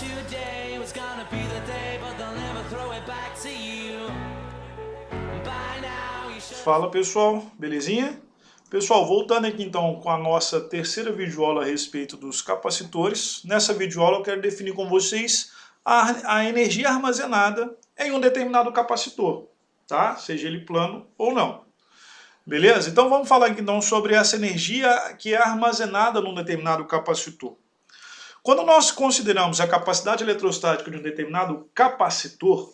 today was gonna be the day, but they'll never throw it back to you. By now you should... Fala pessoal, belezinha? Pessoal, voltando aqui então com a nossa terceira videoaula a respeito dos capacitores. Nessa videoaula eu quero definir com vocês a energia armazenada em um determinado capacitor, tá? Seja ele plano ou não. Beleza? Então vamos falar aqui então sobre essa energia que é armazenada num determinado capacitor. Quando nós consideramos a capacidade eletrostática de um determinado capacitor,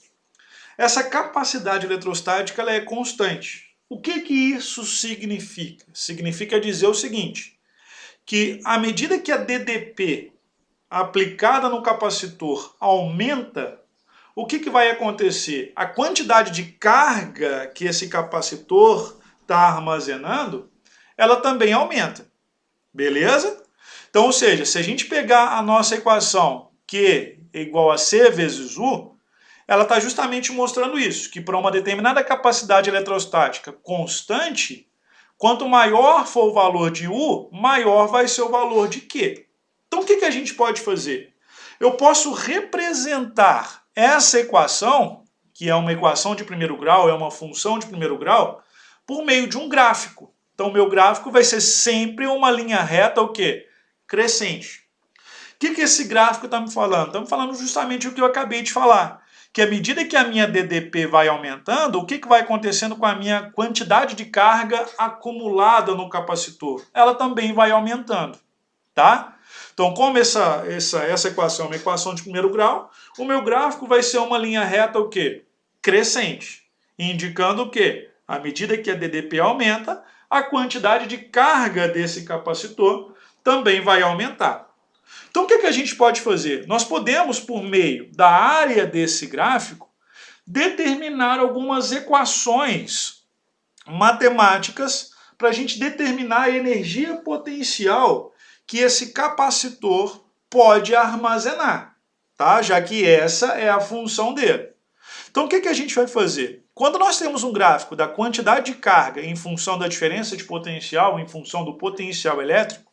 essa capacidade eletrostática ela é constante. O que isso significa? Significa dizer o seguinte, que à medida que a DDP aplicada no capacitor aumenta, o que vai acontecer? A quantidade de carga que esse capacitor está armazenando, ela também aumenta. Beleza? Então, ou seja, se a gente pegar a nossa equação Q é igual a C vezes U, ela está justamente mostrando isso, que para uma determinada capacidade eletrostática constante, quanto maior for o valor de U, maior vai ser o valor de Q. Então o que a gente pode fazer? Eu posso representar essa equação, que é uma equação de primeiro grau, é uma função de primeiro grau, por meio de um gráfico. Então o meu gráfico vai ser sempre uma linha reta, o quê? Crescente. O que esse gráfico está me falando? Está me falando justamente o que eu acabei de falar. Que à medida que a minha DDP vai aumentando, o que vai acontecendo com a minha quantidade de carga acumulada no capacitor? Ela também vai aumentando, tá? Então, como essa equação é uma equação de primeiro grau, o meu gráfico vai ser uma linha reta o quê? Crescente, indicando o quê? À medida que a DDP aumenta, a quantidade de carga desse capacitor também vai aumentar. Então o que a gente pode fazer? Nós podemos, por meio da área desse gráfico, determinar algumas equações matemáticas para a gente determinar a energia potencial que esse capacitor pode armazenar, tá? Já que essa é a função dele. Então o que a gente vai fazer? Quando nós temos um gráfico da quantidade de carga em função da diferença de potencial, em função do potencial elétrico,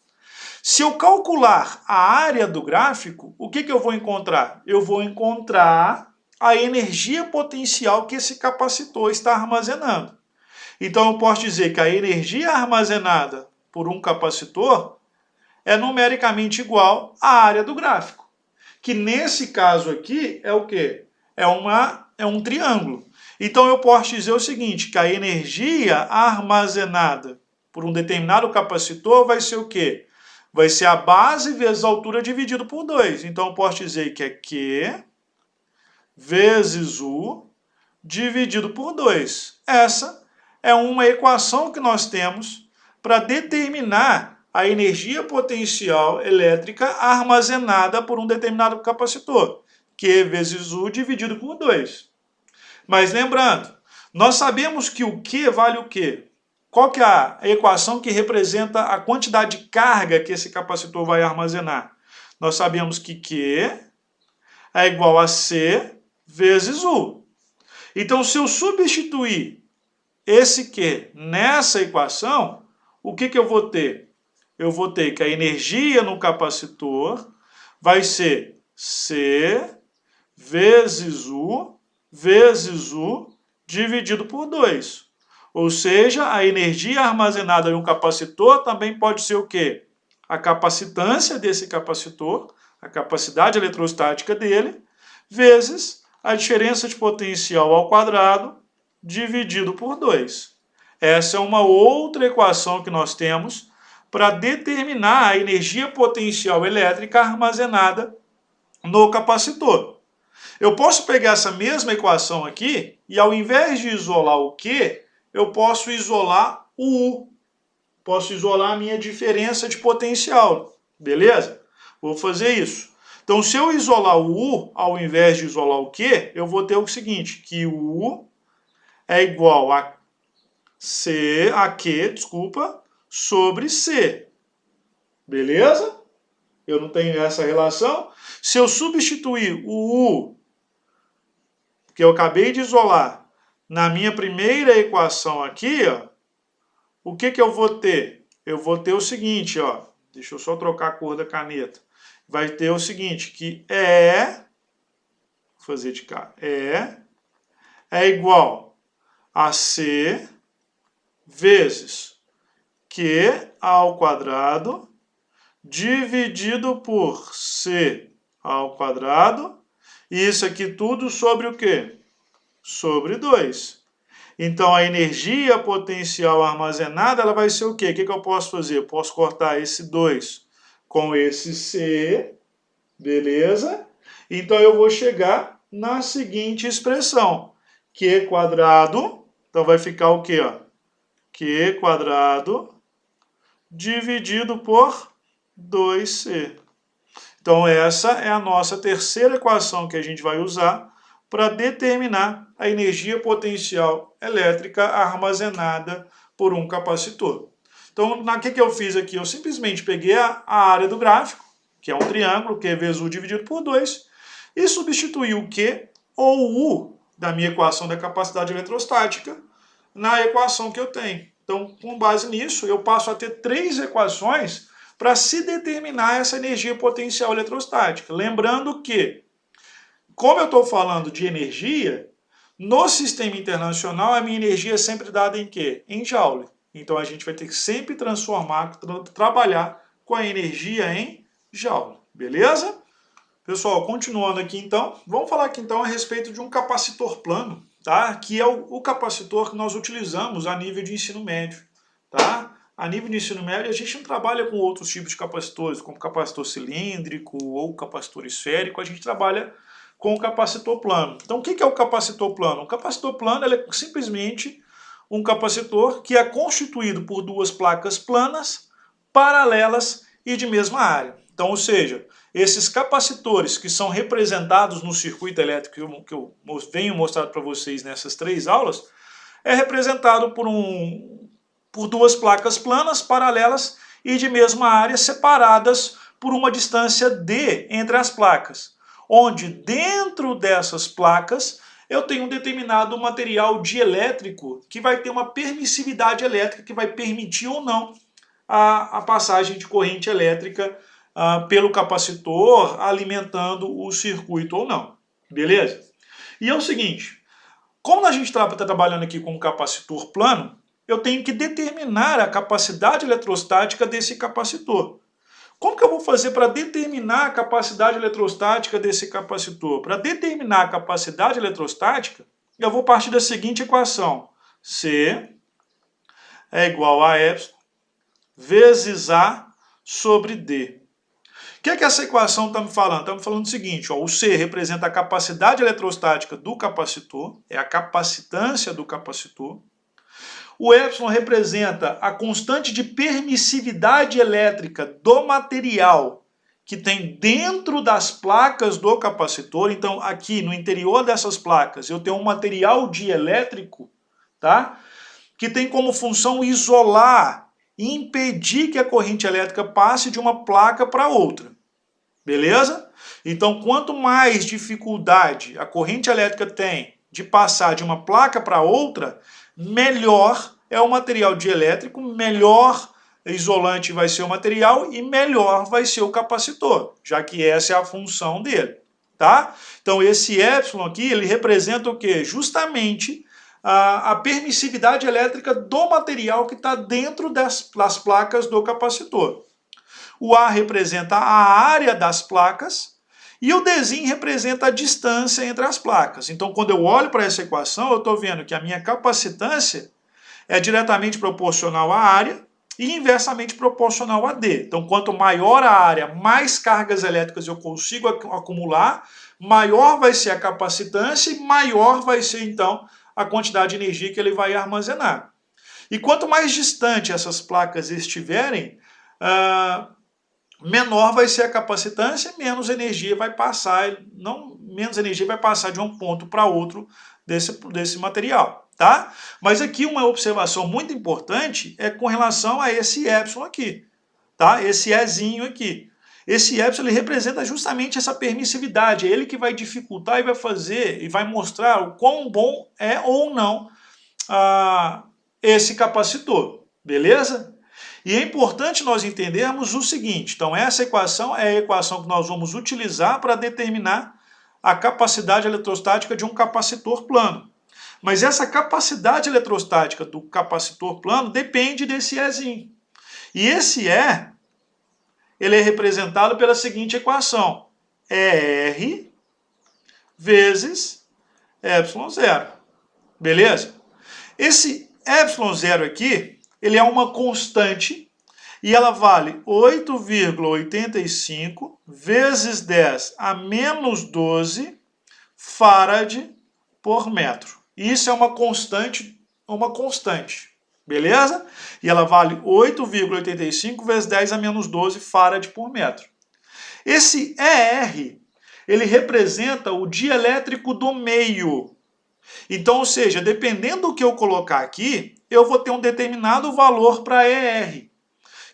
se eu calcular a área do gráfico, o que eu vou encontrar? Eu vou encontrar a energia potencial que esse capacitor está armazenando. Então eu posso dizer que a energia armazenada por um capacitor é numericamente igual à área do gráfico. Que nesse caso aqui é o quê? É um triângulo. Então eu posso dizer o seguinte, que a energia armazenada por um determinado capacitor vai ser o quê? Vai ser a base vezes a altura dividido por 2. Então eu posso dizer que é Q vezes U dividido por 2. Essa é uma equação que nós temos para determinar a energia potencial elétrica armazenada por um determinado capacitor. Q vezes U dividido por 2. Mas lembrando, nós sabemos que o Q vale o quê? Qual que é a equação que representa a quantidade de carga que esse capacitor vai armazenar? Nós sabemos que Q é igual a C vezes U. Então, se eu substituir esse Q nessa equação, o que eu vou ter? Eu vou ter que a energia no capacitor vai ser C vezes U dividido por 2. Ou seja, a energia armazenada em um capacitor também pode ser o quê? A capacitância desse capacitor, a capacidade eletrostática dele, vezes a diferença de potencial ao quadrado dividido por 2. Essa é uma outra equação que nós temos para determinar a energia potencial elétrica armazenada no capacitor. Eu posso pegar essa mesma equação aqui e ao invés de isolar o Q, eu posso isolar o U. Posso isolar a minha diferença de potencial. Beleza? Vou fazer isso. Então, se eu isolar o U, ao invés de isolar o Q, eu vou ter o seguinte, que o U é igual a Q, sobre C. Beleza? Eu não tenho essa relação. Se eu substituir o U, que eu acabei de isolar, na minha primeira equação aqui, ó, o que eu vou ter? Eu vou ter o seguinte, ó, deixa eu só trocar a cor da caneta. vai ter o seguinte, que E, vou fazer de cá, E é igual a C vezes Q ao quadrado dividido por C ao quadrado, e isso aqui tudo sobre o quê? Sobre 2. Então, a energia potencial armazenada, ela vai ser o quê? O que eu posso fazer? Eu posso cortar esse 2 com esse C, beleza? Então, eu vou chegar na seguinte expressão. Q quadrado, então vai ficar o quê? Ó? Q quadrado dividido por 2C. Então, essa é a nossa terceira equação que a gente vai usar para determinar a energia potencial elétrica armazenada por um capacitor. Então, o que eu fiz aqui? Eu simplesmente peguei a área do gráfico, que é um triângulo, Q vezes U dividido por 2, e substituí o Q ou U da minha equação da capacidade eletrostática na equação que eu tenho. Então, com base nisso, eu passo a ter 3 equações para se determinar essa energia potencial eletrostática. Lembrando que, como eu estou falando de energia, no sistema internacional a minha energia é sempre dada em quê? Em joule. Então a gente vai ter que sempre trabalhar com a energia em joule. Beleza? Pessoal, continuando aqui então, vamos falar aqui então a respeito de um capacitor plano, tá? Que é o capacitor que nós utilizamos a nível de ensino médio, tá? A nível de ensino médio, a gente não trabalha com outros tipos de capacitores, como capacitor cilíndrico ou capacitor esférico, a gente trabalha com o capacitor plano. Então, o que é o capacitor plano? O capacitor plano é simplesmente um capacitor que é constituído por 2 placas planas, paralelas e de mesma área. Então, ou seja, esses capacitores que são representados no circuito elétrico que eu venho mostrar para vocês nessas 3 aulas, é representado por 2 placas planas, paralelas e de mesma área, separadas por uma distância D entre as placas, onde dentro dessas placas eu tenho um determinado material dielétrico que vai ter uma permissividade elétrica que vai permitir ou não a passagem de corrente elétrica pelo capacitor, alimentando o circuito ou não. Beleza? E é o seguinte, como a gente está trabalhando aqui com um capacitor plano, eu tenho que determinar a capacidade eletrostática desse capacitor. Como que eu vou fazer para determinar a capacidade eletrostática desse capacitor? Para determinar a capacidade eletrostática, eu vou partir da seguinte equação. C é igual a E vezes A sobre D. O que essa equação está me falando? Está me falando o seguinte, ó, o C representa a capacidade eletrostática do capacitor, é a capacitância do capacitor. O Y representa a constante de permissividade elétrica do material que tem dentro das placas do capacitor. Então, aqui no interior dessas placas, eu tenho um material dielétrico, tá? Que tem como função isolar e impedir que a corrente elétrica passe de uma placa para outra. Beleza? Então, quanto mais dificuldade a corrente elétrica tem de passar de uma placa para outra, melhor é o material dielétrico, melhor isolante vai ser o material e melhor vai ser o capacitor, já que essa é a função dele, tá? Então esse epsilon aqui, ele representa o quê? Justamente a permissividade elétrica do material que está dentro das placas do capacitor. O A representa a área das placas e o Dzinho representa a distância entre as placas. Então, quando eu olho para essa equação, eu estou vendo que a minha capacitância é diretamente proporcional à área e inversamente proporcional a D. Então, quanto maior a área, mais cargas elétricas eu consigo acumular, maior vai ser a capacitância e maior vai ser, então, a quantidade de energia que ele vai armazenar. E quanto mais distante essas placas estiverem, menor vai ser a capacitância, menos energia vai passar, menos energia vai passar de um ponto para outro desse material, tá? Mas aqui uma observação muito importante é com relação a esse epsilon aqui, tá? Esse Ezinho aqui. Esse epsilon ele representa justamente essa permissividade, é ele que vai dificultar e vai fazer e vai mostrar o quão bom é ou não esse capacitor, beleza? E é importante nós entendermos o seguinte, então essa equação é a equação que nós vamos utilizar para determinar a capacidade eletrostática de um capacitor plano. Mas essa capacidade eletrostática do capacitor plano depende desse Ezinho. E esse E, ele é representado pela seguinte equação, ER vezes ε0, beleza? Esse ε0 aqui, ele é uma constante e ela vale 8,85 vezes 10 a menos 12 farad por metro. Isso é uma constante, beleza? E ela vale 8,85 vezes 10 a menos 12 farad por metro. Esse ER, ele representa o dielétrico do meio. Então, ou seja, dependendo do que eu colocar aqui, eu vou ter um determinado valor para ER,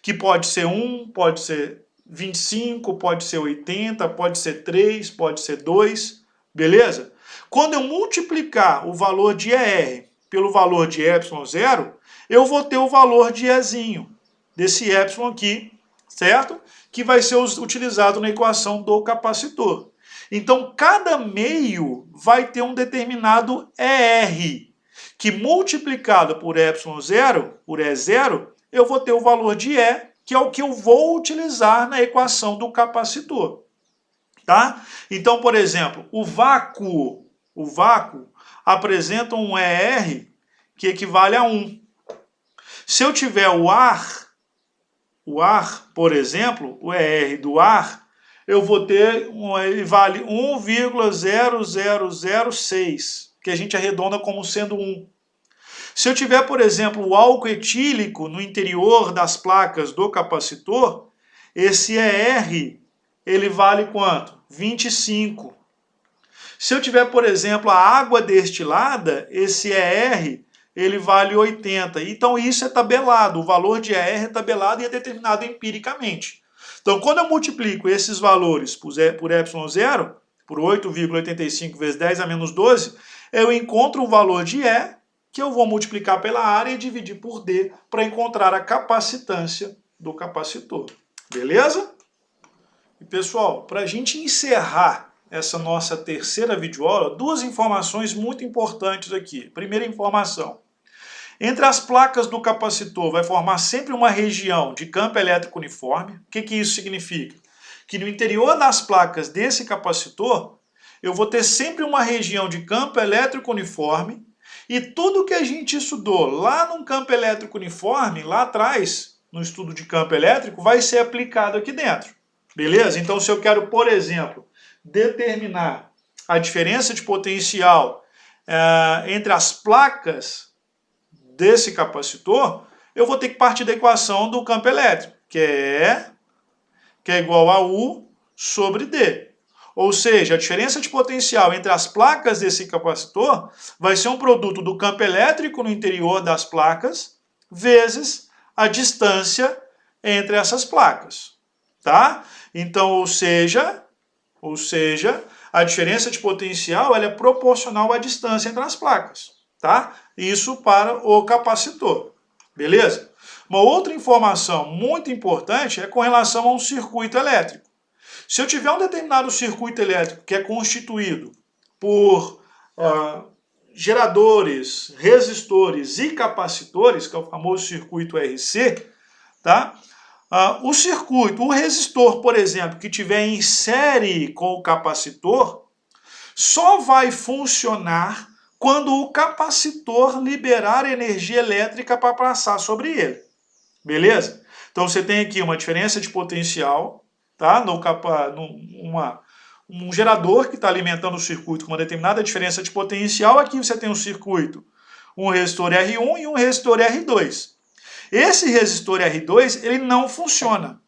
que pode ser 1, pode ser 25, pode ser 80, pode ser 3, pode ser 2, beleza? Quando eu multiplicar o valor de ER pelo valor de ε0, eu vou ter o valor de Ezinho, desse Y aqui, certo? Que vai ser utilizado na equação do capacitor. Então, cada meio vai ter um determinado ER, que multiplicado por ε0, por E0, eu vou ter o valor de E, que é o que eu vou utilizar na equação do capacitor. Tá? Então, por exemplo, o vácuo apresenta um ER que equivale a 1. Se eu tiver o ar, por exemplo, o ER do ar, eu vou ter, ele vale 1,0006, que a gente arredonda como sendo 1. Se eu tiver, por exemplo, o álcool etílico no interior das placas do capacitor, esse ER, ele vale quanto? 25. Se eu tiver, por exemplo, a água destilada, esse ER, ele vale 80. Então isso é tabelado, o valor de ER é tabelado e é determinado empiricamente. Então quando eu multiplico esses valores por ε0, por 8,85 vezes 10 a menos 12, eu encontro o valor de E, que eu vou multiplicar pela área e dividir por D para encontrar a capacitância do capacitor. Beleza? E pessoal, para a gente encerrar essa nossa terceira videoaula, duas informações muito importantes aqui. Primeira informação. Entre as placas do capacitor vai formar sempre uma região de campo elétrico uniforme. O que isso significa? Que no interior das placas desse capacitor, eu vou ter sempre uma região de campo elétrico uniforme e tudo que a gente estudou lá no campo elétrico uniforme, lá atrás, no estudo de campo elétrico, vai ser aplicado aqui dentro. Beleza? Então, se eu quero, por exemplo, determinar a diferença de potencial entre as placas desse capacitor, eu vou ter que partir da equação do campo elétrico, que é igual a U sobre D. Ou seja, a diferença de potencial entre as placas desse capacitor vai ser um produto do campo elétrico no interior das placas vezes a distância entre essas placas. Tá? Então, ou seja, a diferença de potencial ela é proporcional à distância entre as placas. Tá? Isso para o capacitor. Beleza? Uma outra informação muito importante é com relação a um circuito elétrico. Se eu tiver um determinado circuito elétrico que é constituído por geradores, resistores e capacitores, que é o famoso circuito RC, tá? O resistor, por exemplo, que tiver em série com o capacitor, só vai funcionar quando o capacitor liberar energia elétrica para passar sobre ele. Beleza? Então você tem aqui uma diferença de potencial, tá? Um gerador que está alimentando o circuito com uma determinada diferença de potencial. Aqui você tem um circuito, um resistor R1 e um resistor R2. Esse resistor R2 ele não funciona.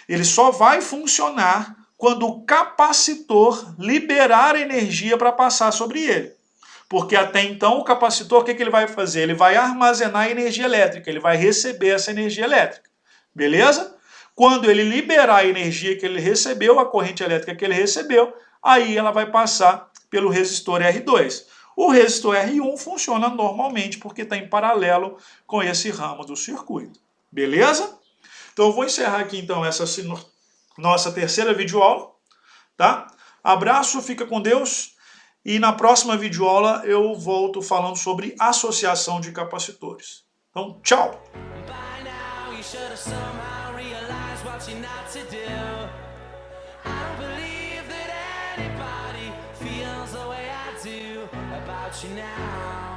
Ele só vai funcionar quando o capacitor liberar energia para passar sobre ele. Porque até então o capacitor, o que ele vai fazer? Ele vai armazenar energia elétrica, ele vai receber essa energia elétrica. Beleza? Quando ele liberar a energia que ele recebeu, a corrente elétrica que ele recebeu, aí ela vai passar pelo resistor R2. O resistor R1 funciona normalmente porque está em paralelo com esse ramo do circuito. Beleza? Então eu vou encerrar aqui então essa nossa terceira videoaula, tá? Abraço, fica com Deus. E na próxima videoaula eu volto falando sobre associação de capacitores. Então, tchau! By now you should have somehow realized what you're not to do. I don't believe that anybody feels the way I do about you now.